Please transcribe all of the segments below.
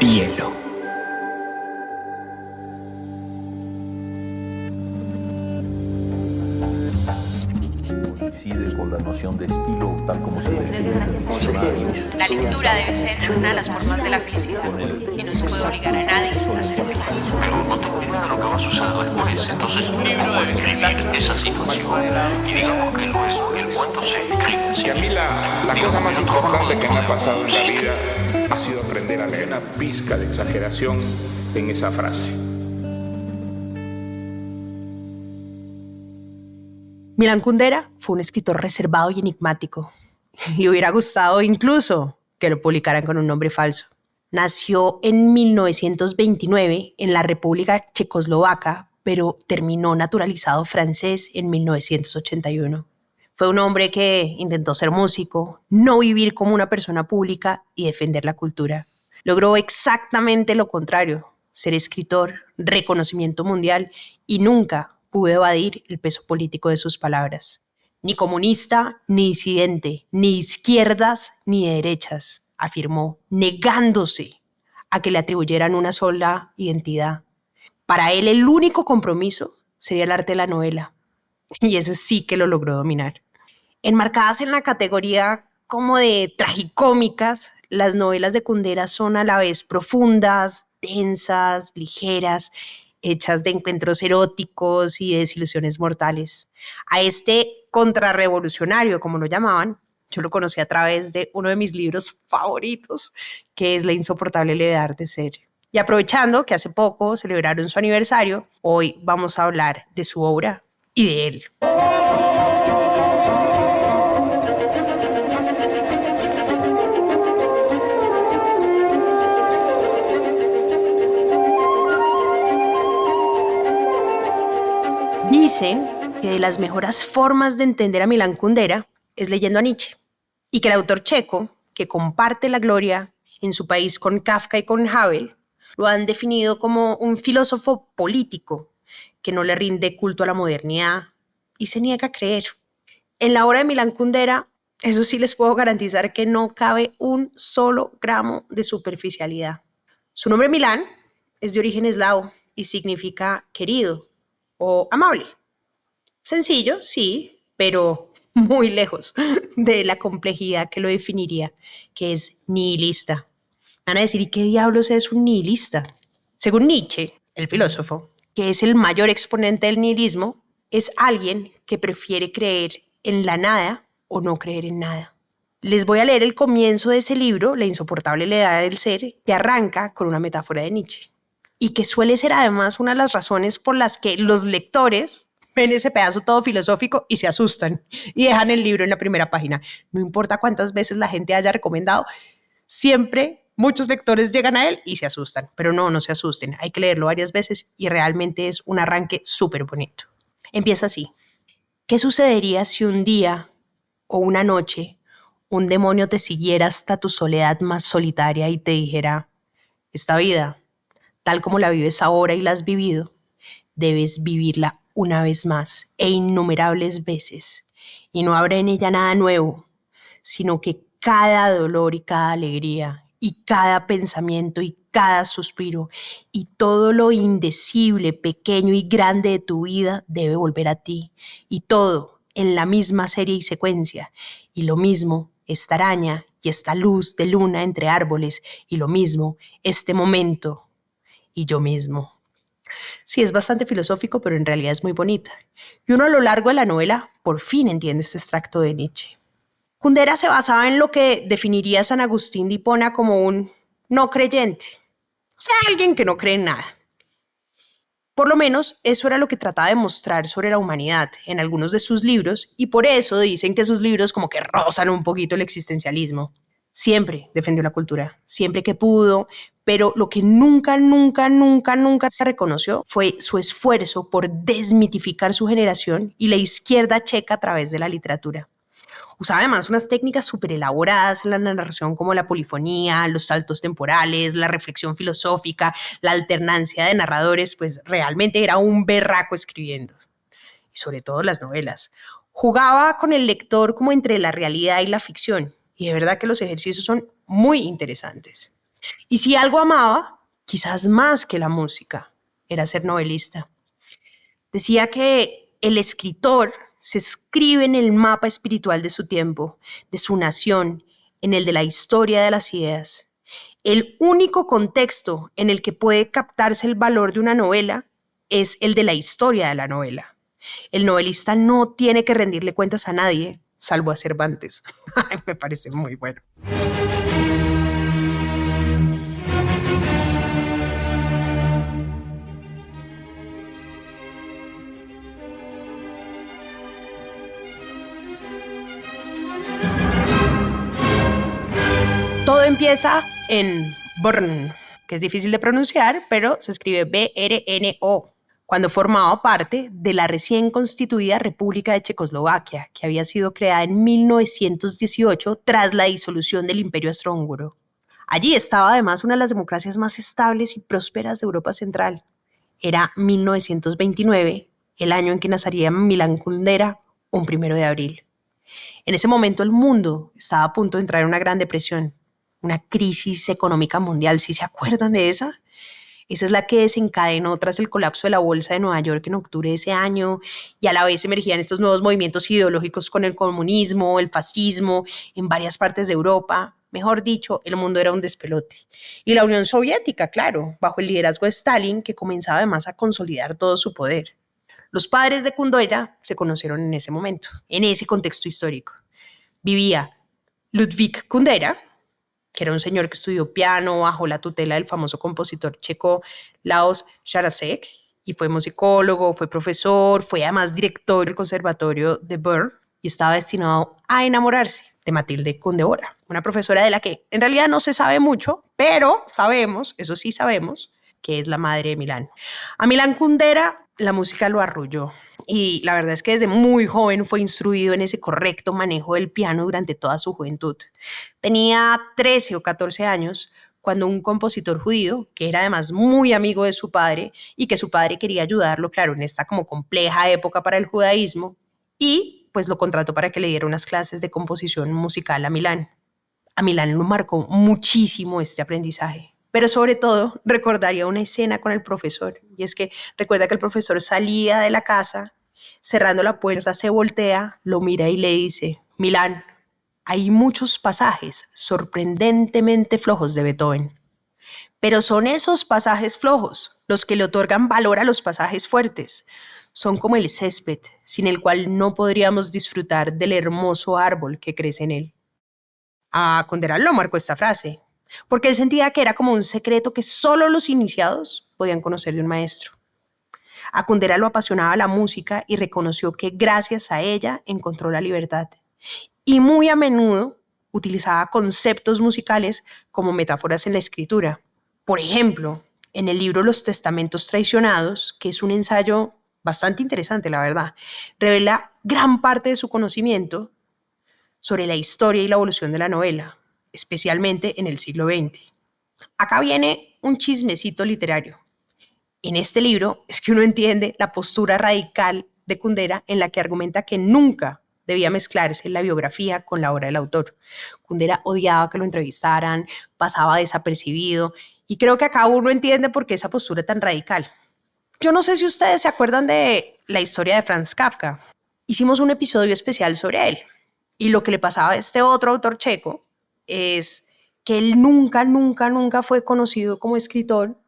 Hielo. Coincide con la noción de estilo tal como se define en el diccionario. La lectura debe ser una de las formas de la felicidad y no se puede obligar a nadie a ser feliz. Pero no tengo idea de lo que va a suceder después. Entonces un libro debe escribir esa situación. Y digamos que el cuento se escribe así. Y a mí la cosa más importante que me ha pasado en la vida ha sido aprender a leer una pizca de exageración en esa frase. Milan Kundera fue un escritor reservado y enigmático. Le hubiera gustado incluso que lo publicaran con un nombre falso. Nació en 1929 en la República Checoslovaca, pero terminó naturalizado francés en 1981. Fue un hombre que intentó ser músico, no vivir como una persona pública y defender la cultura. Logró exactamente lo contrario, ser escritor, reconocimiento mundial y nunca pudo evadir el peso político de sus palabras. Ni comunista, ni disidente, ni izquierdas, ni derechas, afirmó, negándose a que le atribuyeran una sola identidad. Para él el único compromiso sería el arte de la novela, y ese sí que lo logró dominar. Enmarcadas en la categoría como de tragicómicas, las novelas de Kundera son a la vez profundas, densas, ligeras, hechas de encuentros eróticos y de desilusiones mortales. A este contrarrevolucionario, como lo llamaban, yo lo conocí a través de uno de mis libros favoritos, que es La insoportable levedad de ser. Y aprovechando que hace poco celebraron su aniversario, hoy vamos a hablar de su obra y de él. Dicen que de las mejores formas de entender a Milan Kundera es leyendo a Nietzsche y que el autor checo, que comparte la gloria en su país con Kafka y con Havel, lo han definido como un filósofo político que no le rinde culto a la modernidad y se niega a creer. En la obra de Milan Kundera, eso sí les puedo garantizar que no cabe un solo gramo de superficialidad. Su nombre Milán es de origen eslavo y significa querido o amable. Sencillo, sí, pero muy lejos de la complejidad que lo definiría, que es nihilista. Van a decir, ¿y qué diablos es un nihilista? Según Nietzsche, el filósofo, que es el mayor exponente del nihilismo, es alguien que prefiere creer en la nada o no creer en nada. Les voy a leer el comienzo de ese libro, La insoportable levedad del ser, que arranca con una metáfora de Nietzsche y que suele ser además una de las razones por las que los lectores ven ese pedazo todo filosófico y se asustan y dejan el libro en la primera página. No importa cuántas veces la gente haya recomendado, siempre muchos lectores llegan a él y se asustan, pero no se asusten, hay que leerlo varias veces y realmente es un arranque súper bonito. Empieza así. ¿Qué sucedería si un día o una noche un demonio te siguiera hasta tu soledad más solitaria y te dijera, esta vida, tal como la vives ahora y la has vivido, debes vivirla una vez más e innumerables veces, y no habrá en ella nada nuevo, sino que cada dolor y cada alegría y cada pensamiento y cada suspiro y todo lo indecible, pequeño y grande de tu vida debe volver a ti, y todo en la misma serie y secuencia, y lo mismo esta araña y esta luz de luna entre árboles, y lo mismo este momento y yo mismo. Sí, es bastante filosófico, pero en realidad es muy bonita. Y uno a lo largo de la novela por fin entiende este extracto de Nietzsche. Kundera se basaba en lo que definiría San Agustín de Hipona como un no creyente, o sea, alguien que no cree en nada. Por lo menos eso era lo que trataba de mostrar sobre la humanidad en algunos de sus libros, y por eso dicen que sus libros como que rozan un poquito el existencialismo. Siempre defendió la cultura, siempre que pudo, pero lo que nunca se reconoció fue su esfuerzo por desmitificar su generación y la izquierda checa a través de la literatura. Usaba además unas técnicas súper elaboradas en la narración como la polifonía, los saltos temporales, la reflexión filosófica, la alternancia de narradores, pues realmente era un berraco escribiendo. Y sobre todo las novelas. Jugaba con el lector como entre la realidad y la ficción. Y de verdad que los ejercicios son muy interesantes. Y si algo amaba, quizás más que la música, era ser novelista. Decía que el escritor se escribe en el mapa espiritual de su tiempo, de su nación, en el de la historia de las ideas. El único contexto en el que puede captarse el valor de una novela es el de la historia de la novela. El novelista no tiene que rendirle cuentas a nadie, salvo a Cervantes. Me parece muy bueno. Todo empieza en Brno, que es difícil de pronunciar, pero se escribe B-R-N-O, cuando formaba parte de la recién constituida República de Checoslovaquia, que había sido creada en 1918 tras la disolución del Imperio Austrohúngaro. Allí estaba además una de las democracias más estables y prósperas de Europa Central. Era 1929, el año en que nacería Milan Kundera, un 1 de abril. En ese momento el mundo estaba a punto de entrar en una gran depresión, una crisis económica mundial. ¿Sí se acuerdan de esa? Esa es la que desencadenó tras el colapso de la bolsa de Nueva York en octubre de ese año, y a la vez emergían estos nuevos movimientos ideológicos con el comunismo, el fascismo en varias partes de Europa. Mejor dicho, el mundo era un despelote. Y la Unión Soviética, claro, bajo el liderazgo de Stalin, que comenzaba además a consolidar todo su poder. Los padres de Kundera se conocieron en ese momento, en ese contexto histórico. Vivía Ludvík Kundera, que era un señor que estudió piano bajo la tutela del famoso compositor checo Lajos Žarásek, y fue musicólogo, fue profesor, fue además director del conservatorio de Brno y estaba destinado a enamorarse de Matilde Kundera, una profesora de la que en realidad no se sabe mucho, pero sabemos, eso sí sabemos, que es la madre de Milán. A Milan Kundera la música lo arrulló, y la verdad es que desde muy joven fue instruido en ese correcto manejo del piano durante toda su juventud. Tenía 13 o 14 años cuando un compositor judío, que era además muy amigo de su padre y que su padre quería ayudarlo, claro, en esta como compleja época para el judaísmo, y pues lo contrató para que le diera unas clases de composición musical a Milán. A Milán lo marcó muchísimo este aprendizaje. Pero sobre todo recordaría una escena con el profesor, y es que recuerda que el profesor salía de la casa, cerrando la puerta se voltea, lo mira y le dice: Milán, hay muchos pasajes sorprendentemente flojos de Beethoven, pero son esos pasajes flojos los que le otorgan valor a los pasajes fuertes. Son como el césped, sin el cual no podríamos disfrutar del hermoso árbol que crece en él. A Kundera lo marcó esta frase, porque él sentía que era como un secreto que solo los iniciados podían conocer de un maestro. A Kundera lo apasionaba la música y reconoció que gracias a ella encontró la libertad. Y muy a menudo utilizaba conceptos musicales como metáforas en la escritura. Por ejemplo, en el libro Los Testamentos Traicionados, que es un ensayo bastante interesante, la verdad, revela gran parte de su conocimiento sobre la historia y la evolución de la novela, especialmente en el siglo XX. Acá viene un chismecito literario. En este libro es que uno entiende la postura radical de Kundera, en la que argumenta que nunca debía mezclarse la biografía con la obra del autor. Kundera odiaba que lo entrevistaran, pasaba desapercibido, y creo que acá uno entiende por qué esa postura tan radical. Yo no sé si ustedes se acuerdan de la historia de Franz Kafka. Hicimos un episodio especial sobre él, y lo que le pasaba a este otro autor checo es que él nunca fue conocido como escritor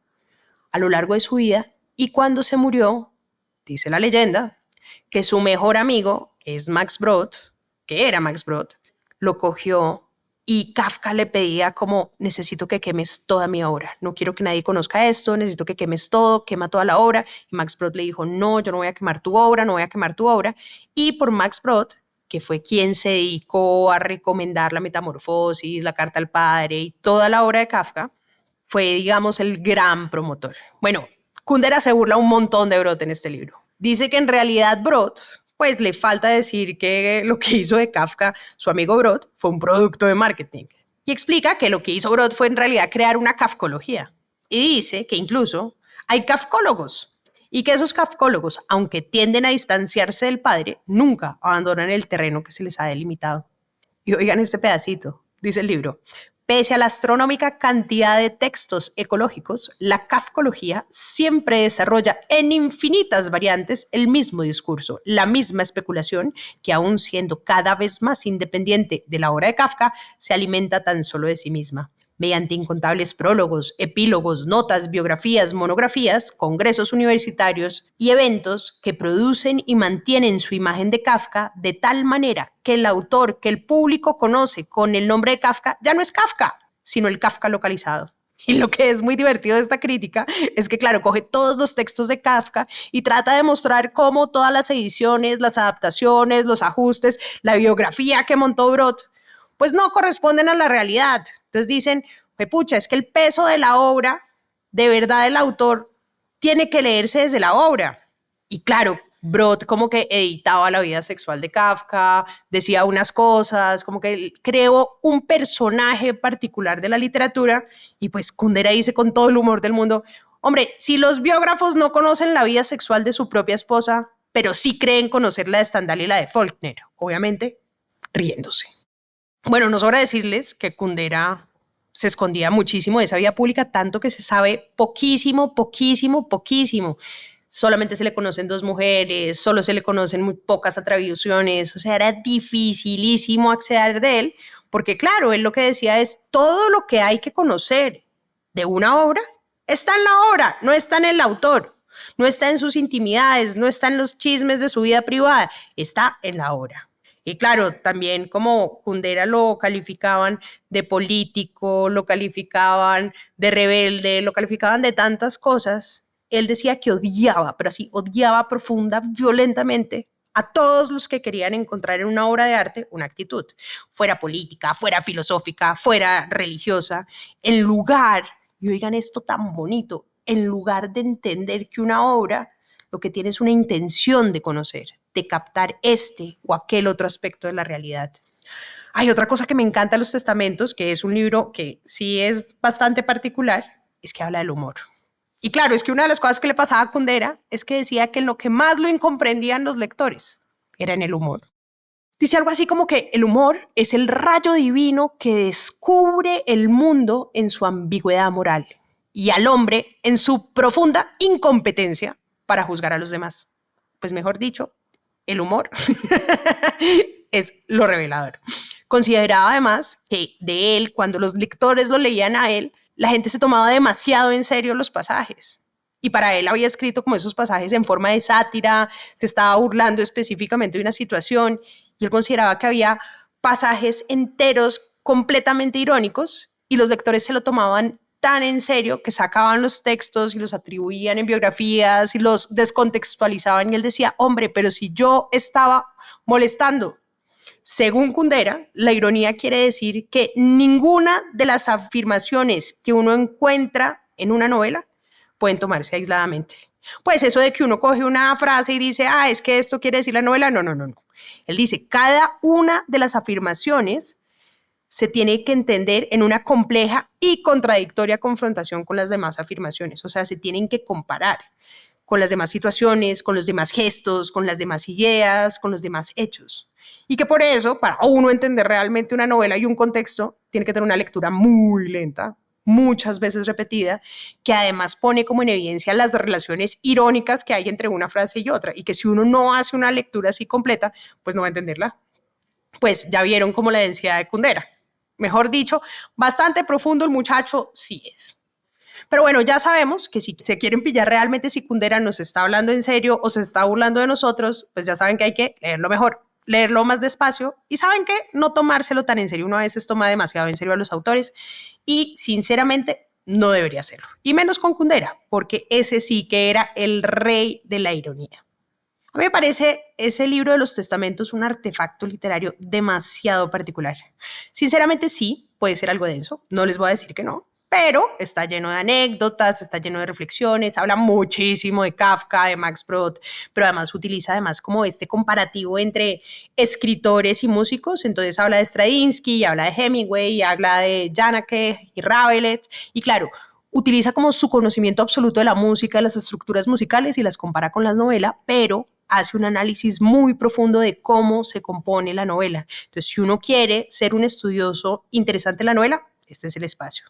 a lo largo de su vida, y cuando se murió, dice la leyenda, que su mejor amigo, que es Max Brod, que era Max Brod, lo cogió, y Kafka le pedía como: necesito que quemes toda mi obra, no quiero que nadie conozca esto, necesito que quemes todo, quema toda la obra. Y Max Brod le dijo: no, yo no voy a quemar tu obra, no voy a quemar tu obra. Y por Max Brod, que fue quien se dedicó a recomendar la Metamorfosis, la Carta al Padre y toda la obra de Kafka, fue, digamos, el gran promotor. Bueno, Kundera se burla un montón de Brod en este libro. Dice que en realidad Brod, pues le falta decir que lo que hizo de Kafka su amigo Brod fue un producto de marketing. Y explica que lo que hizo Brod fue en realidad crear una kafkología. Y dice que incluso hay kafkólogos, y que esos kafkólogos, aunque tienden a distanciarse del padre, nunca abandonan el terreno que se les ha delimitado. Y oigan este pedacito, dice el libro: Pese a la astronómica cantidad de textos ecológicos, la kafkología siempre desarrolla en infinitas variantes el mismo discurso, la misma especulación, que aún siendo cada vez más independiente de la obra de Kafka, se alimenta tan solo de sí misma. Mediante incontables prólogos, epílogos, notas, biografías, monografías, congresos universitarios y eventos que producen y mantienen su imagen de Kafka de tal manera que el autor que el público conoce con el nombre de Kafka ya no es Kafka, sino el Kafka localizado. Y lo que es muy divertido de esta crítica es que, claro, coge todos los textos de Kafka y trata de mostrar cómo todas las ediciones, las adaptaciones, los ajustes, la biografía que montó Brod, pues no corresponden a la realidad. Entonces dicen, pucha, es que el peso de la obra, de verdad el autor, tiene que leerse desde la obra. Y claro, Brod como que editaba la vida sexual de Kafka, decía unas cosas, como que creó un personaje particular de la literatura, y pues Kundera dice con todo el humor del mundo, hombre, si los biógrafos no conocen la vida sexual de su propia esposa, pero sí creen conocer la de Stendhal y la de Faulkner, obviamente riéndose. Bueno, no sobra decirles que Kundera se escondía muchísimo de esa vida pública, tanto que se sabe poquísimo. Solamente se le conocen 2 mujeres, solo se le conocen muy pocas atribuciones, o sea, era dificilísimo acceder de él, porque claro, él lo que decía es todo lo que hay que conocer de una obra está en la obra, no está en el autor, no está en sus intimidades, no está en los chismes de su vida privada, está en la obra. Y claro, también como Kundera lo calificaban de político, lo calificaban de rebelde, lo calificaban de tantas cosas, él decía que odiaba, pero así, odiaba profunda, violentamente a todos los que querían encontrar en una obra de arte una actitud, fuera política, fuera filosófica, fuera religiosa, en lugar, y oigan esto tan bonito, en lugar de entender que una obra lo que tiene es una intención de conocer, de captar este o aquel otro aspecto de la realidad. Hay otra cosa que me encanta de Los Testamentos, que es un libro que sí es bastante particular, es que habla del humor. Y claro, es que una de las cosas que le pasaba a Kundera es que decía que lo que más lo incomprendían los lectores era en el humor. Dice algo así como que el humor es el rayo divino que descubre el mundo en su ambigüedad moral y al hombre en su profunda incompetencia para juzgar a los demás. Pues mejor dicho, el humor es lo revelador. Consideraba además que de él, cuando los lectores lo leían a él, la gente se tomaba demasiado en serio los pasajes. Y para él había escrito como esos pasajes en forma de sátira, se estaba burlando específicamente de una situación, y él consideraba que había pasajes enteros completamente irónicos y los lectores se lo tomaban tan en serio que sacaban los textos y los atribuían en biografías y los descontextualizaban, y él decía, hombre, pero si yo estaba molestando. Según Kundera, la ironía quiere decir que ninguna de las afirmaciones que uno encuentra en una novela pueden tomarse aisladamente. Pues eso de que uno coge una frase y dice, es que esto quiere decir la novela, no. Él dice, cada una de las afirmaciones se tiene que entender en una compleja y contradictoria confrontación con las demás afirmaciones. O sea, se tienen que comparar con las demás situaciones, con los demás gestos, con las demás ideas, con los demás hechos. Y que por eso, para uno entender realmente una novela y un contexto, tiene que tener una lectura muy lenta, muchas veces repetida, que además pone como en evidencia las relaciones irónicas que hay entre una frase y otra, y que si uno no hace una lectura así completa, pues no va a entenderla. Pues ya vieron como la densidad de Kundera. Mejor dicho, bastante profundo el muchacho sí es. Pero bueno, ya sabemos que si se quieren pillar realmente si Kundera nos está hablando en serio o se está burlando de nosotros, pues ya saben que hay que leerlo mejor, leerlo más despacio, y saben que no tomárselo tan en serio. Uno a veces toma demasiado en serio a los autores y sinceramente no debería hacerlo. Y menos con Kundera, porque ese sí que era el rey de la ironía. A mí me parece ese libro de Los Testamentos un artefacto literario demasiado particular. Sinceramente sí, puede ser algo denso, no les voy a decir que no, pero está lleno de anécdotas, está lleno de reflexiones, habla muchísimo de Kafka, de Max Brod, pero además utiliza además como este comparativo entre escritores y músicos. Entonces habla de Stravinsky, habla de Hemingway, habla de Janáček y Ravelet, y claro, utiliza como su conocimiento absoluto de la música, de las estructuras musicales, y las compara con las novelas, pero hace un análisis muy profundo de cómo se compone la novela. Entonces, si uno quiere ser un estudioso interesante de la novela, este es el espacio.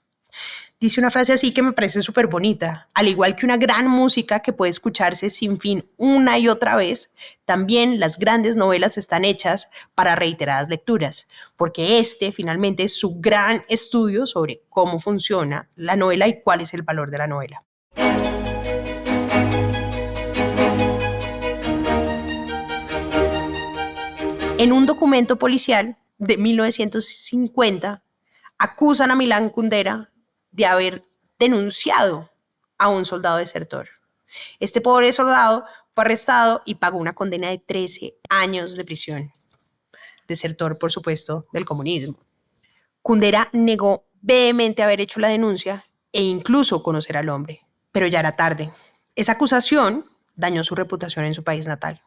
Dice una frase así que me parece súper bonita. Al igual que una gran música que puede escucharse sin fin una y otra vez, también las grandes novelas están hechas para reiteradas lecturas, porque este finalmente es su gran estudio sobre cómo funciona la novela y cuál es el valor de la novela. En un documento policial de 1950, acusan a Milán Kundera de haber denunciado a un soldado desertor. Este pobre soldado fue arrestado y pagó una condena de 13 años de prisión. Desertor, por supuesto, del comunismo. Kundera negó vehemente haber hecho la denuncia e incluso conocer al hombre, pero ya era tarde. Esa acusación dañó su reputación en su país natal.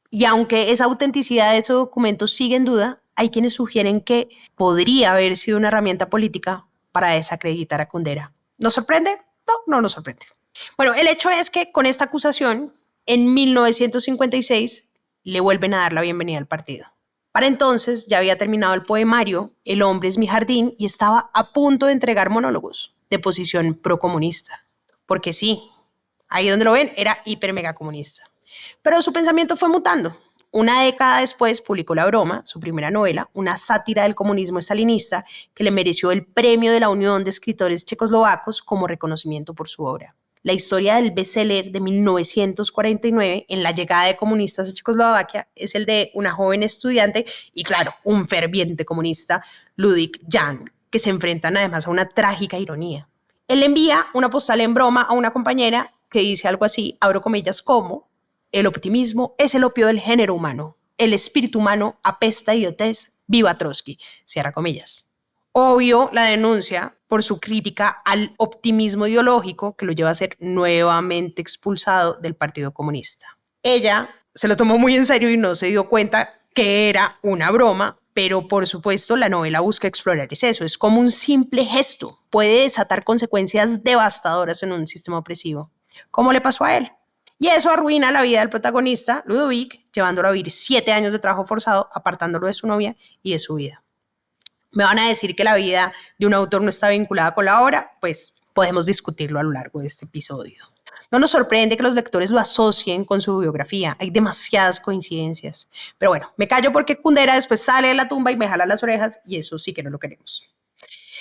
Y aunque esa autenticidad de ese documento sigue en duda, hay quienes sugieren que podría haber sido una herramienta política para desacreditar a Kundera. ¿Nos sorprende? No, no nos sorprende. Bueno, el hecho es que con esta acusación, en 1956, le vuelven a dar la bienvenida al partido. Para entonces ya había terminado el poemario El hombre es mi jardín y estaba a punto de entregar monólogos de posición procomunista. Porque sí, ahí donde lo ven, era hiper mega comunista. Pero su pensamiento fue mutando. Una década después publicó La Broma, su primera novela, una sátira del comunismo estalinista que le mereció el premio de la Unión de Escritores Checoslovacos como reconocimiento por su obra. La historia del bestseller de 1949 en la llegada de comunistas a Checoslovaquia es el de una joven estudiante y, claro, un ferviente comunista, Ludwig Jan, que se enfrentan además a una trágica ironía. Él envía una postal en broma a una compañera que dice algo así, abro comillas, como: el optimismo es el opio del género humano. El espíritu humano apesta idiotez. Viva Trotsky. Cierra comillas. Obvio la denuncia por su crítica al optimismo ideológico que lo lleva a ser nuevamente expulsado del Partido Comunista. Ella se lo tomó muy en serio y no se dio cuenta que era una broma, pero por supuesto la novela busca explorar eso. Es como un simple gesto. Puede desatar consecuencias devastadoras en un sistema opresivo. ¿Cómo le pasó a él? Y eso arruina la vida del protagonista, Ludovic, llevándolo a vivir 7 años de trabajo forzado, apartándolo de su novia y de su vida. ¿Me van a decir que la vida de un autor no está vinculada con la obra? Pues podemos discutirlo a lo largo de este episodio. No nos sorprende que los lectores lo asocien con su biografía. Hay demasiadas coincidencias. Pero bueno, me callo porque Kundera después sale de la tumba y me jala las orejas y eso sí que no lo queremos.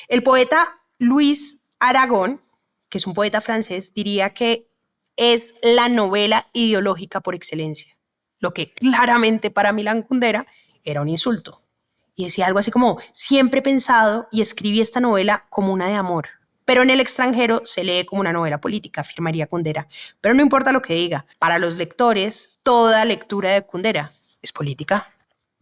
El poeta Luis Aragón, que es un poeta francés, diría que es la novela ideológica por excelencia, lo que claramente para Milán Kundera era un insulto. Y decía algo así como: siempre he pensado y escribí esta novela como una de amor, pero en el extranjero se lee como una novela política, afirmaría Kundera. Pero no importa lo que diga, para los lectores, toda lectura de Kundera es política.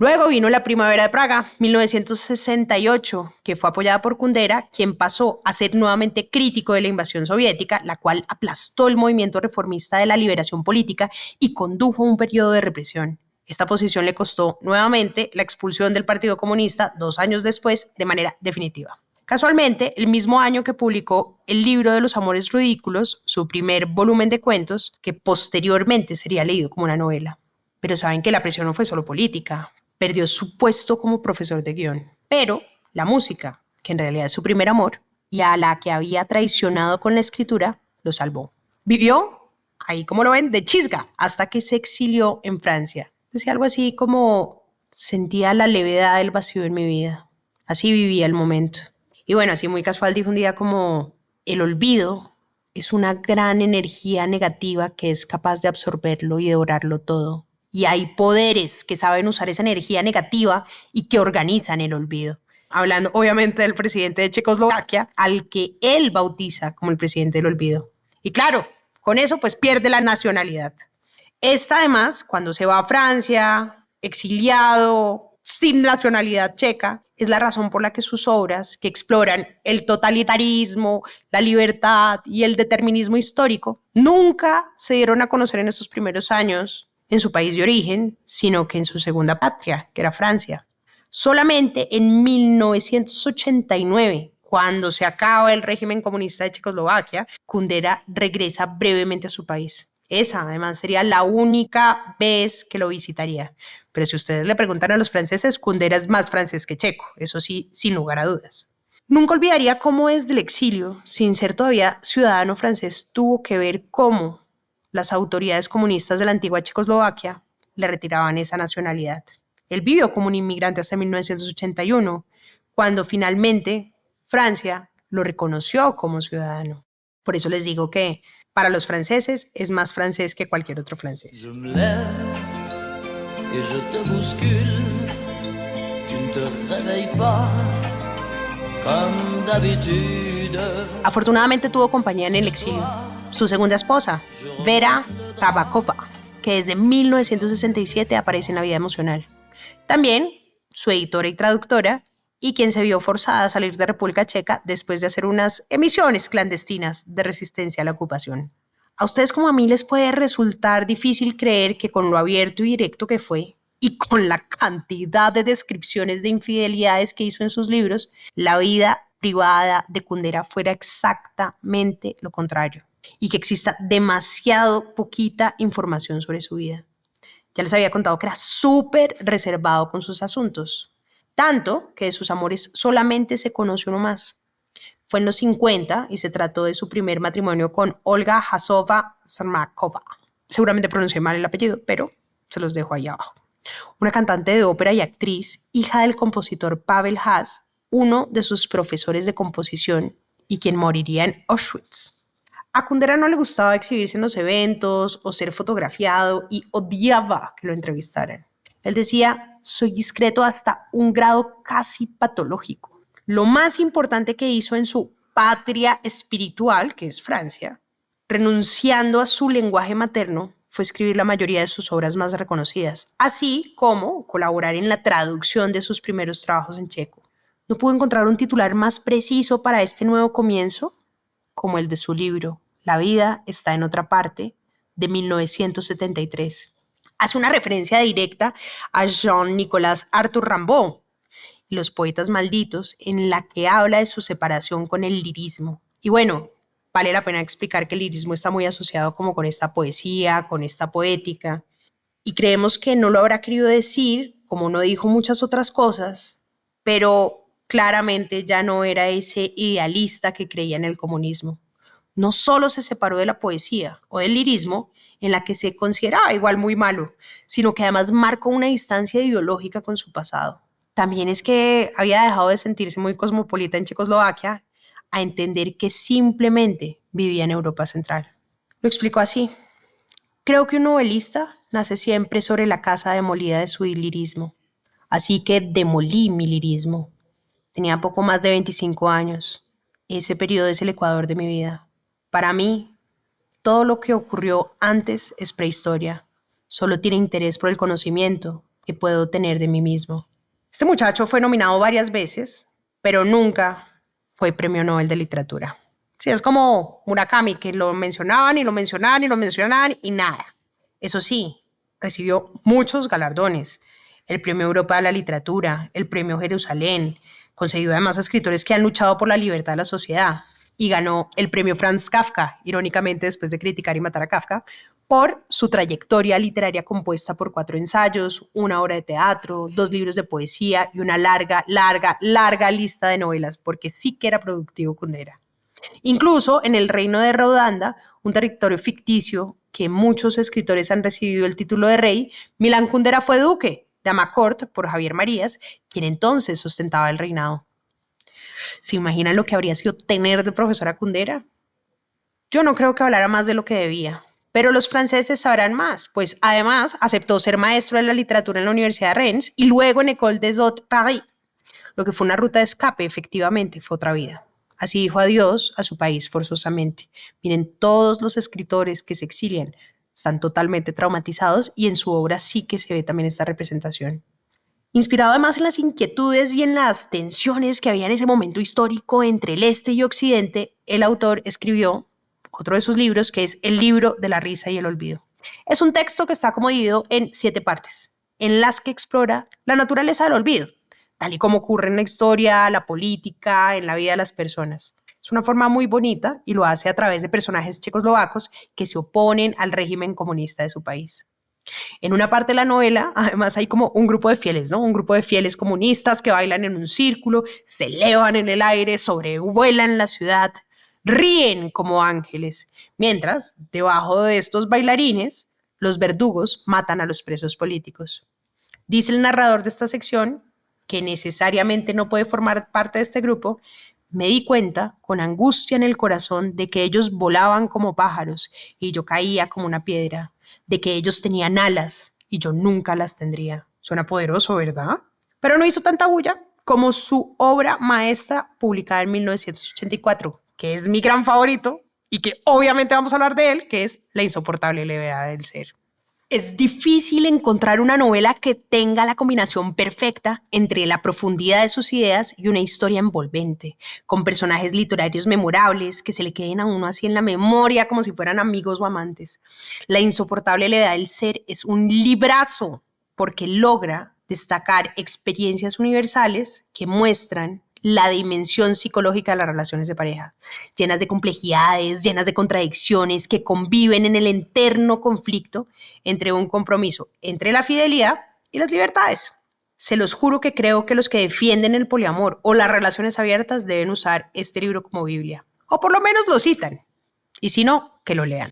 Luego vino la Primavera de Praga, 1968, que fue apoyada por Kundera, quien pasó a ser nuevamente crítico de la invasión soviética, la cual aplastó el movimiento reformista de la liberación política y condujo a un periodo de represión. Esta posición le costó nuevamente la expulsión del Partido Comunista 2 años después de manera definitiva. Casualmente, el mismo año que publicó El libro de los amores ridículos, su primer volumen de cuentos, que posteriormente sería leído como una novela. Pero saben que la presión no fue solo política. Perdió su puesto como profesor de guión. Pero la música, que en realidad es su primer amor, y a la que había traicionado con la escritura, lo salvó. Vivió, ahí como lo ven, de chisga, hasta que se exilió en Francia. Decía algo así como: sentía la levedad del vacío en mi vida. Así vivía el momento. Y bueno, así muy casual dijo un día como: el olvido es una gran energía negativa que es capaz de absorberlo y devorarlo todo. Y hay poderes que saben usar esa energía negativa y que organizan el olvido. Hablando obviamente del presidente de Checoslovaquia, al que él bautiza como el presidente del olvido. Y claro, con eso pues pierde la nacionalidad. Esta además, cuando se va a Francia, exiliado, sin nacionalidad checa, es la razón por la que sus obras, que exploran el totalitarismo, la libertad y el determinismo histórico, nunca se dieron a conocer en estos primeros años en su país de origen, sino que en su segunda patria, que era Francia. Solamente en 1989, cuando se acaba el régimen comunista de Checoslovaquia, Kundera regresa brevemente a su país. Esa, además, sería la única vez que lo visitaría. Pero si ustedes le preguntan a los franceses, Kundera es más francés que checo, eso sí, sin lugar a dudas. Nunca olvidaría cómo desde el exilio, sin ser todavía ciudadano francés, tuvo que ver cómo las autoridades comunistas de la antigua Checoslovaquia le retiraban esa nacionalidad. Él vivió como un inmigrante hasta 1981, cuando finalmente Francia lo reconoció como ciudadano. Por eso les digo que para los franceses es más francés que cualquier otro francés. Je me lève et je te bouscule, tu ne te réveilles pas comme d'habitude. Afortunadamente tuvo compañía en el exilio. Su segunda esposa, Vera Tabakova, que desde 1967 aparece en La Vida Emocional. También su editora y traductora, y quien se vio forzada a salir de República Checa después de hacer unas emisiones clandestinas de resistencia a la ocupación. A ustedes como a mí les puede resultar difícil creer que con lo abierto y directo que fue, y con la cantidad de descripciones de infidelidades que hizo en sus libros, la vida privada de Kundera fuera exactamente lo contrario, y que exista demasiado poquita información sobre su vida. Ya les había contado que era súper reservado con sus asuntos, tanto que de sus amores solamente se conoce uno más. Fue en los 50 y se trató de su primer matrimonio con Olga Hasova-Sarmakova. Seguramente pronuncié mal el apellido, pero se los dejo ahí abajo. Una cantante de ópera y actriz, hija del compositor Pavel Haas, uno de sus profesores de composición y quien moriría en Auschwitz. A Kundera no le gustaba exhibirse en los eventos o ser fotografiado y odiaba que lo entrevistaran. Él decía, soy discreto hasta un grado casi patológico. Lo más importante que hizo en su patria espiritual, que es Francia, renunciando a su lenguaje materno, fue escribir la mayoría de sus obras más reconocidas, así como colaborar en la traducción de sus primeros trabajos en checo. No pudo encontrar un titular más preciso para este nuevo comienzo como el de su libro, La vida está en otra parte, de 1973. Hace una referencia directa a Jean-Nicolas Arthur Rimbaud y Los poetas malditos, en la que habla de su separación con el lirismo. Y bueno, vale la pena explicar que el lirismo está muy asociado como con esta poesía, con esta poética, y creemos que no lo habrá querido decir, como no dijo muchas otras cosas, pero claramente ya no era ese idealista que creía en el comunismo. No solo se separó de la poesía o del lirismo, en la que se consideraba igual muy malo, sino que además marcó una distancia ideológica con su pasado. También es que había dejado de sentirse muy cosmopolita en Checoslovaquia a entender que simplemente vivía en Europa Central. Lo explicó así. Creo que un novelista nace siempre sobre la casa demolida de su lirismo. Así que demolí mi lirismo. Tenía poco más de 25 años. Ese periodo es el Ecuador de mi vida. Para mí, todo lo que ocurrió antes es prehistoria. Solo tiene interés por el conocimiento que puedo tener de mí mismo. Este muchacho fue nominado varias veces, pero nunca fue premio Nobel de Literatura. Sí, es como Murakami, que lo mencionaban y lo mencionaban y lo mencionaban y nada. Eso sí, recibió muchos galardones. El Premio Europa de la Literatura, el Premio Jerusalén, concedido además a escritores que han luchado por la libertad de la sociedad. Y ganó el premio Franz Kafka, irónicamente después de criticar y matar a Kafka, por su trayectoria literaria compuesta por 4 ensayos, 1 obra de teatro, 2 libros de poesía y una larga lista de novelas, porque sí que era productivo Kundera. Incluso en el reino de Rodanda, un territorio ficticio que muchos escritores han recibido el título de rey, Milán Kundera fue duque de Amarcord por Javier Marías, quien entonces ostentaba el reinado. ¿Se imaginan lo que habría sido tener de profesora Kundera? Yo no creo que hablara más de lo que debía, pero los franceses sabrán más, pues además aceptó ser maestro de la literatura en la Universidad de Rennes y luego en École des Hautes Paris. Lo que fue una ruta de escape, efectivamente, fue otra vida. Así dijo adiós a su país forzosamente. Miren, todos los escritores que se exilian están totalmente traumatizados y en su obra sí que se ve también esta representación. Inspirado además en las inquietudes y en las tensiones que había en ese momento histórico entre el este y occidente, el autor escribió otro de sus libros, que es El libro de la risa y el olvido. Es un texto que está como dividido en 7 partes, en las que explora la naturaleza del olvido, tal y como ocurre en la historia, la política, en la vida de las personas. Es una forma muy bonita y lo hace a través de personajes checoslovacos que se oponen al régimen comunista de su país. En una parte de la novela, además, hay como un grupo de fieles, ¿no? Un grupo de fieles comunistas que bailan en un círculo, se elevan en el aire, sobrevuelan la ciudad, ríen como ángeles, mientras, debajo de estos bailarines, los verdugos matan a los presos políticos. Dice el narrador de esta sección, que necesariamente no puede formar parte de este grupo: me di cuenta, con angustia en el corazón, de que ellos volaban como pájaros y yo caía como una piedra, de que ellos tenían alas y yo nunca las tendría. Suena poderoso, ¿verdad? Pero no hizo tanta bulla como su obra maestra publicada en 1984, que es mi gran favorito y que obviamente vamos a hablar de él, que es La insoportable levedad del ser. Es difícil encontrar una novela que tenga la combinación perfecta entre la profundidad de sus ideas y una historia envolvente, con personajes literarios memorables que se le queden a uno así en la memoria como si fueran amigos o amantes. La insoportable levedad del ser es un librazo porque logra destacar experiencias universales que muestran la dimensión psicológica de las relaciones de pareja, llenas de complejidades, llenas de contradicciones que conviven en el eterno conflicto entre un compromiso entre la fidelidad y las libertades. Se los juro que creo que los que defienden el poliamor o las relaciones abiertas deben usar este libro como Biblia, o por lo menos lo citan, y si no, que lo lean.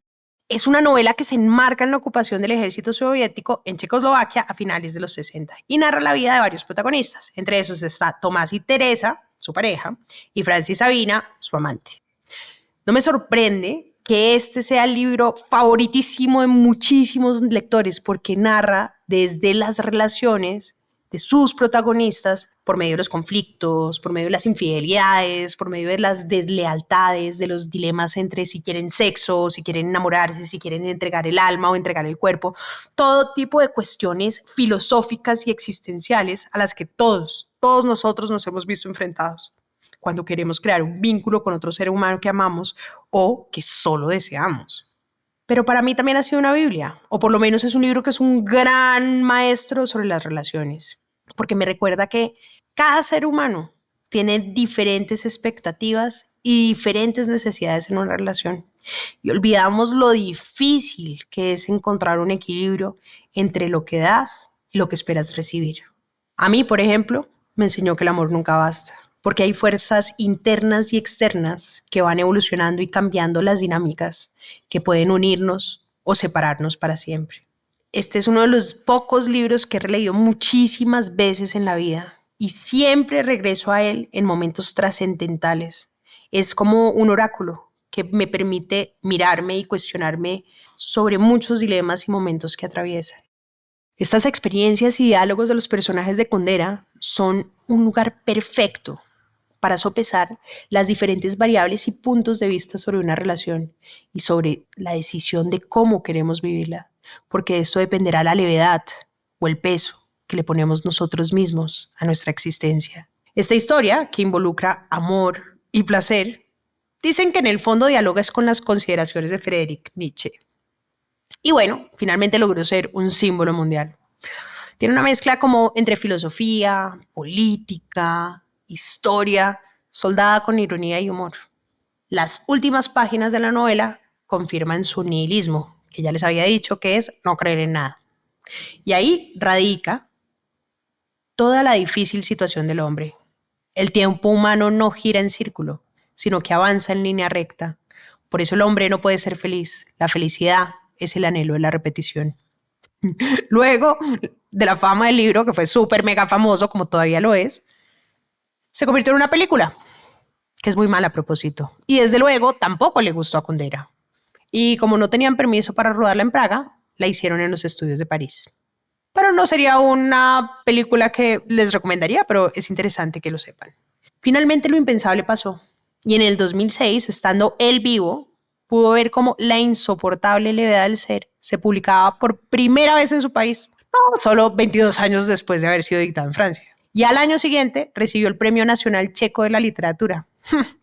Es una novela que se enmarca en la ocupación del ejército soviético en Checoslovaquia a finales de los 60 y narra la vida de varios protagonistas. Entre esos está Tomás y Teresa, su pareja, y Francis Sabina, su amante. No me sorprende que este sea el libro favoritísimo de muchísimos lectores porque narra desde las relaciones de sus protagonistas por medio de los conflictos, por medio de las infidelidades, por medio de las deslealtades, de los dilemas entre si quieren sexo, si quieren enamorarse, si quieren entregar el alma o entregar el cuerpo, todo tipo de cuestiones filosóficas y existenciales a las que todos nosotros nos hemos visto enfrentados cuando queremos crear un vínculo con otro ser humano que amamos o que solo deseamos. Pero para mí también ha sido una Biblia, o por lo menos es un libro que es un gran maestro sobre las relaciones, porque me recuerda que cada ser humano tiene diferentes expectativas y diferentes necesidades en una relación. Y olvidamos lo difícil que es encontrar un equilibrio entre lo que das y lo que esperas recibir. A mí, por ejemplo, me enseñó que el amor nunca basta, porque hay fuerzas internas y externas que van evolucionando y cambiando las dinámicas que pueden unirnos o separarnos para siempre. Este es uno de los pocos libros que he releído muchísimas veces en la vida y siempre regreso a él en momentos trascendentales. Es como un oráculo que me permite mirarme y cuestionarme sobre muchos dilemas y momentos que atraviesan. Estas experiencias y diálogos de los personajes de Kundera son un lugar perfecto para sopesar las diferentes variables y puntos de vista sobre una relación y sobre la decisión de cómo queremos vivirla, porque de esto dependerá la levedad o el peso que le ponemos nosotros mismos a nuestra existencia. Esta historia, que involucra amor y placer, dicen que en el fondo dialoga con las consideraciones de Friedrich Nietzsche. Y bueno, finalmente logró ser un símbolo mundial. Tiene una mezcla como entre filosofía, política, historia, soldada con ironía y humor. Las últimas páginas de la novela confirman su nihilismo, que ya les había dicho que es no creer en nada. Y ahí radica toda la difícil situación del hombre. El tiempo humano no gira en círculo, sino que avanza en línea recta. Por eso el hombre no puede ser feliz. La felicidad es el anhelo de la repetición. Luego de la fama del libro, que fue súper mega famoso, como todavía lo es, se convirtió en una película, que es muy mala a propósito. Y desde luego tampoco le gustó a Kundera. Y como no tenían permiso para rodarla en Praga, la hicieron en los estudios de París. Pero no sería una película que les recomendaría, pero es interesante que lo sepan. Finalmente lo impensable pasó. Y en el 2006, estando él vivo, pudo ver cómo La insoportable levedad del ser se publicaba por primera vez en su país. No, solo 22 años después de haber sido dictada en Francia. Y al año siguiente recibió el Premio Nacional Checo de la Literatura.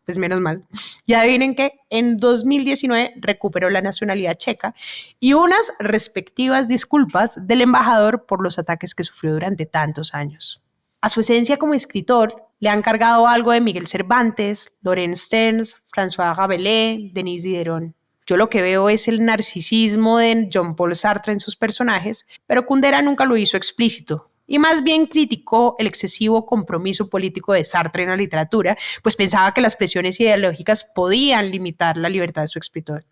Pues menos mal. Y adivinen que en 2019 recuperó la nacionalidad checa y unas respectivas disculpas del embajador por los ataques que sufrió durante tantos años. A su esencia como escritor le han cargado algo de Miguel Cervantes, Laurence Sterne, François Rabelais, Denis Diderot. Yo lo que veo es el narcisismo de Jean-Paul Sartre en sus personajes, pero Kundera nunca lo hizo explícito y más bien criticó el excesivo compromiso político de Sartre en la literatura, pues pensaba que las presiones ideológicas podían limitar la libertad de su escritor.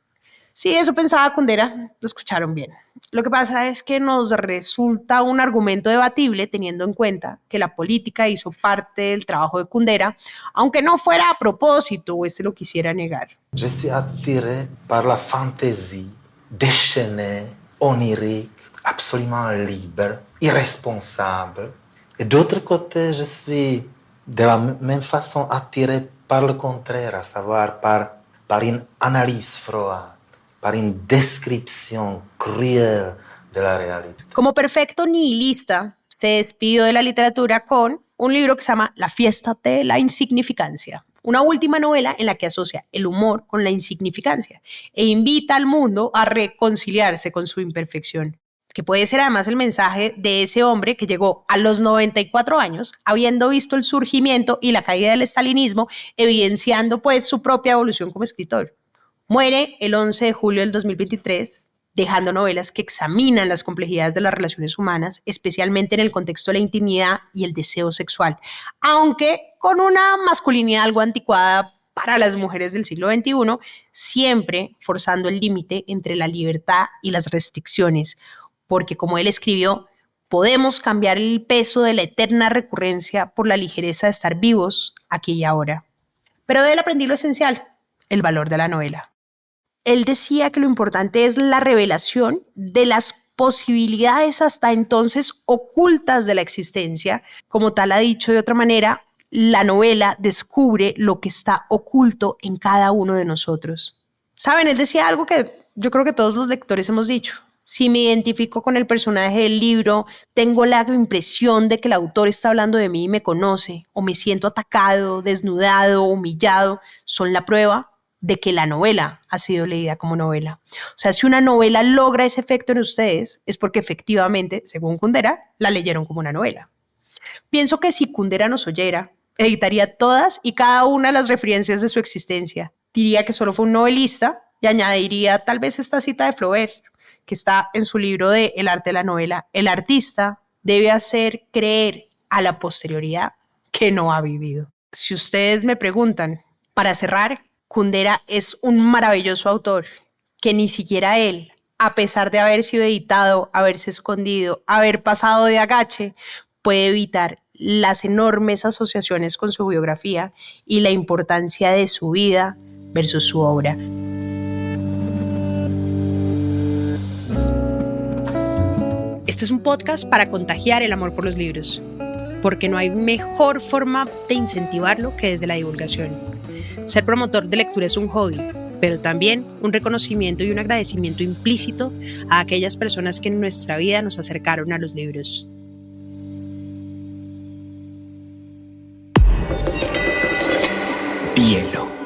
Sí, eso pensaba Kundera, lo escucharon bien. Lo que pasa es que nos resulta un argumento debatible teniendo en cuenta que la política hizo parte del trabajo de Kundera, aunque no fuera a propósito o lo quisiera negar. Je suis attiré par la fantaisie, déchaînée, onirique, absolument libre, irresponsable. Et d'autre côté, je suis de la même façon attiré par le contraire, à savoir par une analyse froide, par une description cruelle de la realidad. Como perfecto nihilista, se despidió de la literatura con un libro que se llama La fiesta de la insignificancia, una última novela en la que asocia el humor con la insignificancia e invita al mundo a reconciliarse con su imperfección, que puede ser además el mensaje de ese hombre que llegó a los 94 años, habiendo visto el surgimiento y la caída del estalinismo, evidenciando pues su propia evolución como escritor. Muere el 11 de julio del 2023, dejando novelas que examinan las complejidades de las relaciones humanas, especialmente en el contexto de la intimidad y el deseo sexual, aunque con una masculinidad algo anticuada para las mujeres del siglo XXI, siempre forzando el límite entre la libertad y las restricciones, porque como él escribió, podemos cambiar el peso de la eterna recurrencia por la ligereza de estar vivos aquí y ahora. Pero de él aprendí lo esencial, el valor de la novela. Él decía que lo importante es la revelación de las posibilidades hasta entonces ocultas de la existencia. Como tal ha dicho de otra manera, la novela descubre lo que está oculto en cada uno de nosotros. ¿Saben? Él decía algo que yo creo que todos los lectores hemos dicho. Si me identifico con el personaje del libro, tengo la impresión de que el autor está hablando de mí y me conoce, o me siento atacado, desnudado, humillado, son la prueba de que la novela ha sido leída como novela. O sea, si una novela logra ese efecto en ustedes, es porque efectivamente, según Kundera, la leyeron como una novela. Pienso que si Kundera nos oyera, editaría todas y cada una de las referencias de su existencia. Diría que solo fue un novelista y añadiría tal vez esta cita de Flaubert, que está en su libro de El arte de la novela. El artista debe hacer creer a la posterioridad que no ha vivido. Si ustedes me preguntan, para cerrar, Kundera es un maravilloso autor que ni siquiera él, a pesar de haber sido editado, haberse escondido, haber pasado de agache, puede evitar las enormes asociaciones con su biografía y la importancia de su vida versus su obra. Este es un podcast para contagiar el amor por los libros, porque no hay mejor forma de incentivarlo que desde la divulgación. Ser promotor de lectura es un hobby, pero también un reconocimiento y un agradecimiento implícito a aquellas personas que en nuestra vida nos acercaron a los libros. Bielo.